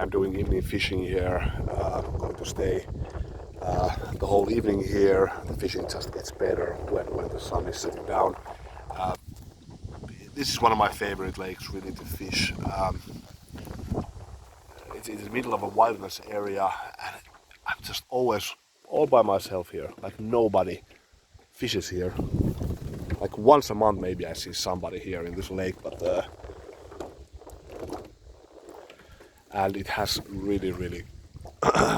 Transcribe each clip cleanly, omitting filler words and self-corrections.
I'm doing evening fishing here. I'm going to stay the whole evening here. The fishing just gets better when the sun is setting down. This is one of my favorite lakes really to fish. It's in the middle of a wilderness area and I'm just always all by myself here. Like nobody fishes here. Like once a month maybe I see somebody here in this lake, but and it has really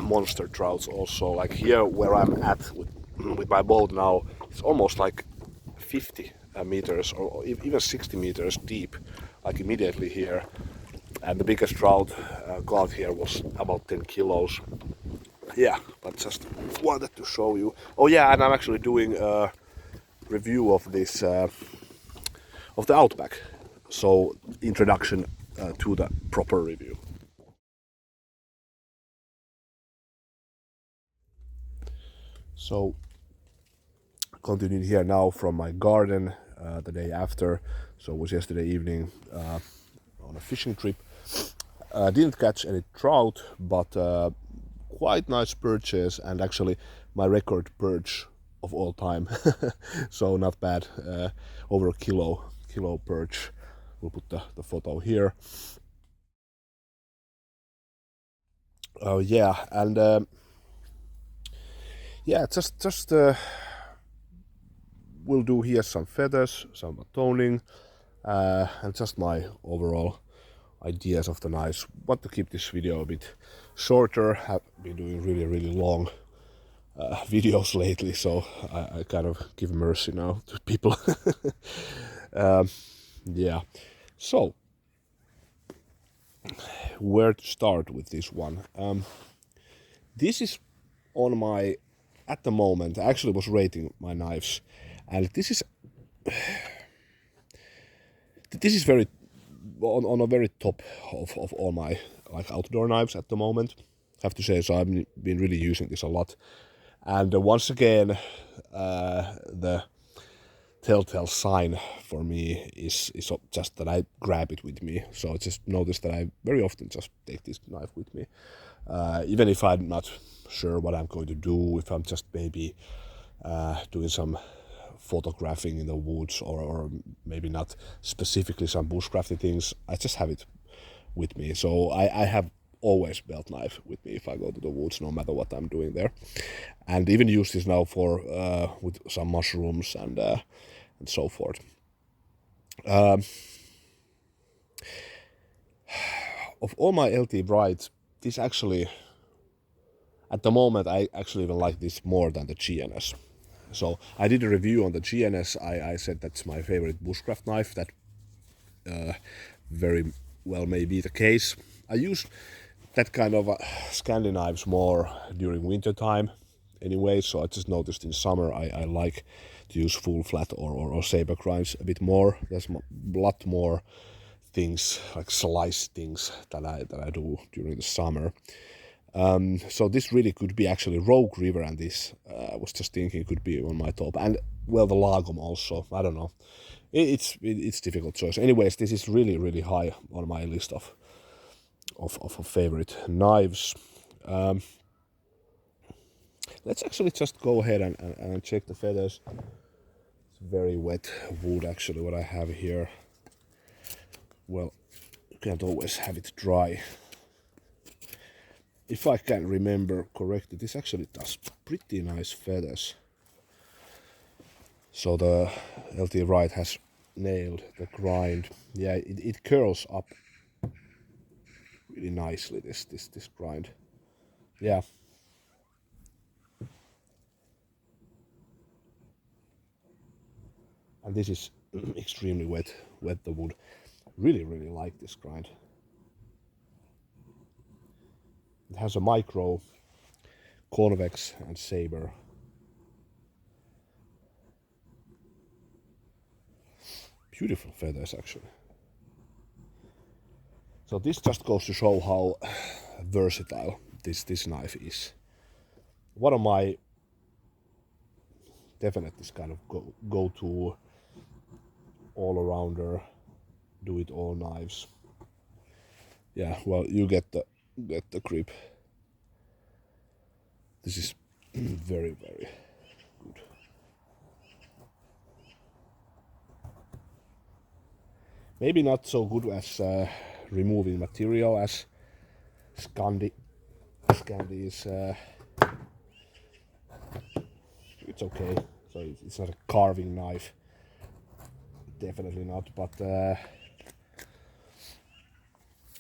monster trouts also. Like here where I'm at with my boat now, it's almost like 50 meters or even 60 meters deep, like immediately here. And the biggest trout caught here was about 10 kilos. Yeah, but just wanted to show you. Oh yeah, and I'm actually doing a review of this of the Outback. So introduction to the proper review. So continuing here now from my garden the day after. So it was yesterday evening on a fishing trip. Didn't catch any trout, but quite nice perches, and actually my record perch of all time. So not bad, over a kilo perch. We'll put the photo here. Oh yeah, and yeah, just we'll do here some feathers, some batoning, and just my overall ideas of the knives. Want to keep this video a bit shorter. Have been doing really long videos lately, so I kind of give mercy now to people. Yeah, so where to start with this one? This is on my, at the moment, I actually was rating my knives, and this is very on a very top of all my like outdoor knives at the moment. I have to say, so I've been really using this a lot. And once again, the telltale sign for me is just that I grab it with me. So I just noticed that I very often just take this knife with me, even if I'm not sure what I'm going to do. If I'm just maybe doing some photographing in the woods, or maybe not specifically some bushcrafting things, I just have it with me. So I have always belt knife with me if I go to the woods, no matter what I'm doing there. And even use this now for with some mushrooms and so forth. Of all my LT Wrights, this actually, at the moment, I actually even like this more than the GNS. So I did a review on the GNS. I said that's my favorite bushcraft knife. That very well may be the case. I use that kind of Scandi knives more during winter time anyway, so I just noticed in summer I like to use full flat or saber grinds a bit more. There's a lot more things, like slice things, that I do during the summer. So this really could be actually Rogue River, and this I was just thinking could be on my top, and well, the Lagom also. I don't know. It's difficult choice. Anyways, this is really high on my list of favorite knives. Let's actually just go ahead and check the feathers. It's very wet wood actually what I have here. Well, you can't always have it dry. If I can remember correctly, this actually does pretty nice feathers. So the LT Wright has nailed the grind. Yeah, it curls up really nicely, this grind. Yeah. And this is extremely wet the wood. Really like this grind. It has a micro, convex and saber. Beautiful feathers actually. So this just goes to show how versatile this knife is. One of my definite this kind of go-to all-arounder, do-it-all knives. Yeah, well, you get the get the grip. This is very, very good. Maybe not so good as removing material as Scandi. Scandi is it's okay. So it's not a carving knife, definitely not. But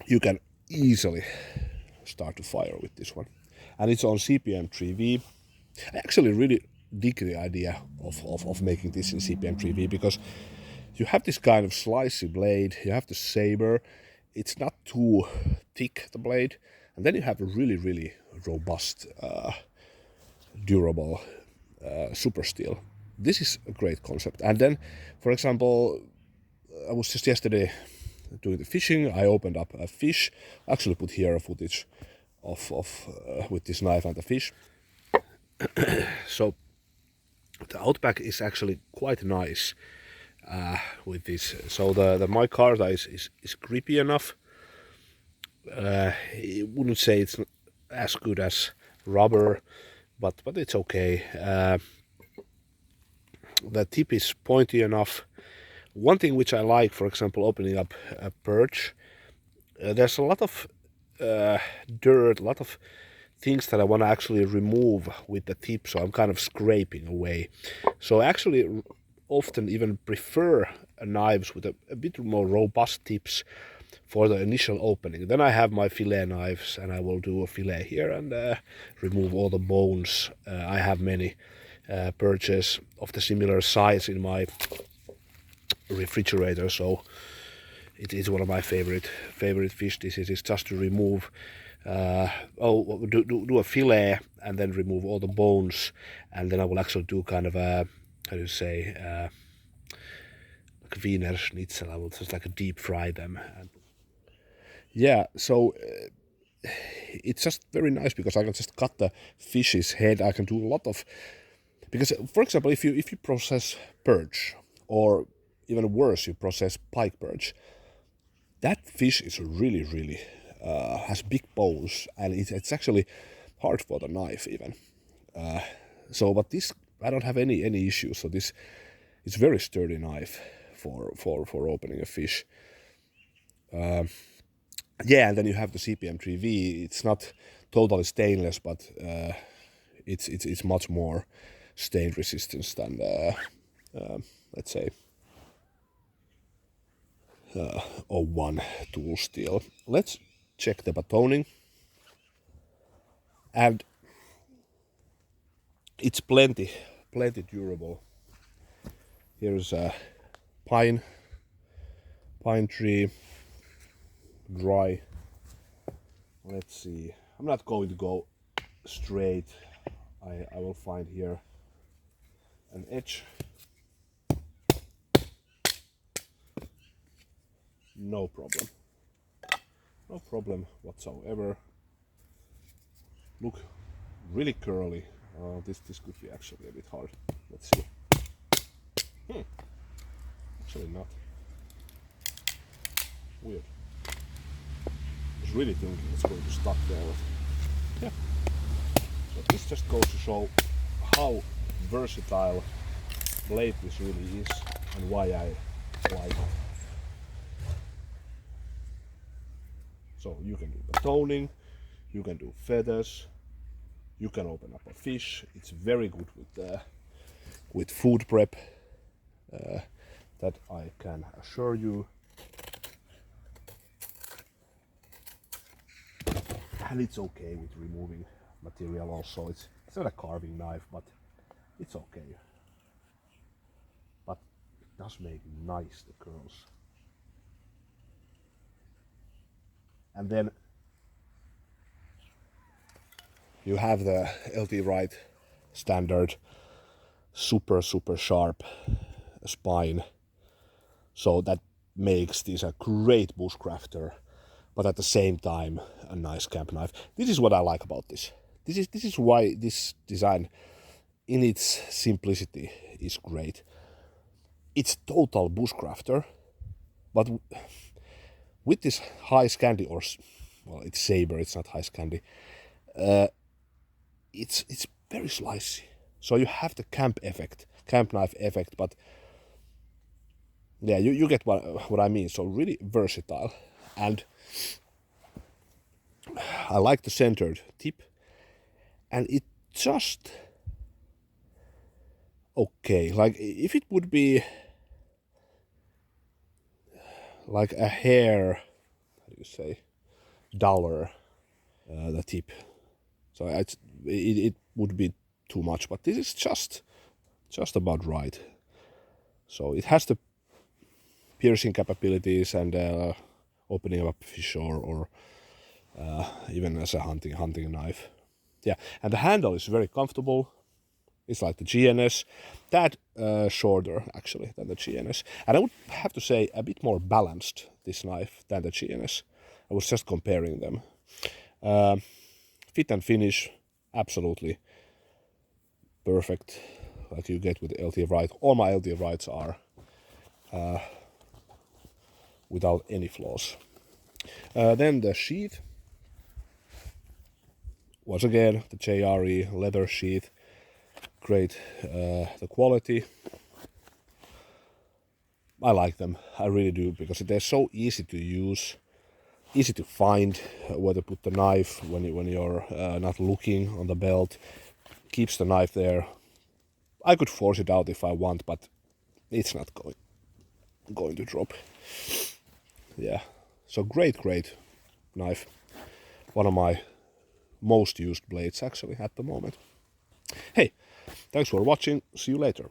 you can easily start to fire with this one, and it's on CPM 3V. I actually really dig the idea of making this in CPM 3V because you have this kind of slicey blade, you have the saber, it's not too thick, the blade, and then you have a really, really robust, durable super steel. This is a great concept. And then, for example, I was just yesterday doing the fishing, I opened up a fish, I actually put here a footage of with this knife and the fish. So the Outback is actually quite nice with this. So the micarta is grippy enough. I wouldn't say it's as good as rubber, but it's okay. The tip is pointy enough. One thing which I like, for example, opening up a perch, there's a lot of dirt, a lot of things that I want to actually remove with the tip, so I'm kind of scraping away. So I actually often even prefer knives with a bit more robust tips for the initial opening. Then I have my fillet knives, and I will do a fillet here and remove all the bones. I have many perches of the similar size in my refrigerator, so it is one of my favorite fish dishes, is just to remove do a fillet and then remove all the bones, and then I will actually do kind of a, how do you say, like Wiener Schnitzel. I will just like deep fry them. Yeah, so it's just very nice because I can just cut the fish's head. I can do a lot of, because for example, if you process perch, or even worse, you process pike perch, that fish is really has big bones, and it's actually hard for the knife even. So, but this, I don't have any issues. So this is very sturdy knife for opening a fish. Yeah, and then you have the CPM 3V. It's not totally stainless, but it's much more stain resistance than let's say 01 tool steel. Let's check the batoning, and it's plenty durable. Here's a pine tree, dry. Let's see, I'm not going to go straight. I will find here an edge. No problem whatsoever. Look, really curly. This could be actually a bit hard. Let's see. Actually not. Weird. I was really thinking it's going to stuck there. Yeah. So this just goes to show how versatile blade this really is and why I like it. So you can do batoning, you can do feathers, you can open up a fish. It's very good with food prep. That I can assure you. And it's okay with removing material also. It's not a carving knife, but it's okay. But it does make nice, the curls. And then you have the LT Wright standard super sharp spine. So that makes this a great bushcrafter, but at the same time a nice camp knife. This is what I like about this. This is why this design in its simplicity is great. It's total bushcrafter, but with this high Scandi or well, it's saber, it's not ice candy. It's very slicey. So you have the camp knife effect, but yeah, you get what I mean. So really versatile, and I like the centered tip, and it just okay. Like if it would be like a hair, how do you say, duller, the tip. So it would be too much, but this is just about right. So it has the piercing capabilities and opening up fish or even as a hunting knife. Yeah, and the handle is very comfortable. It's like the GNS, that shorter actually than the GNS. And I would have to say a bit more balanced, this knife, than the GNS. I was just comparing them. Fit and finish, absolutely perfect, like you get with the LT Wright. All my LT Wrights are without any flaws. Then the sheath. Once again, the JRE leather sheath. Great, the quality. I like them, I really do, because they're so easy to use, easy to find where to put the knife when you're not looking on the belt. Keeps the knife there. I could force it out if I want, but it's not going to drop. Yeah, so great knife. One of my most used blades actually at the moment. Hey, thanks for watching. See you later.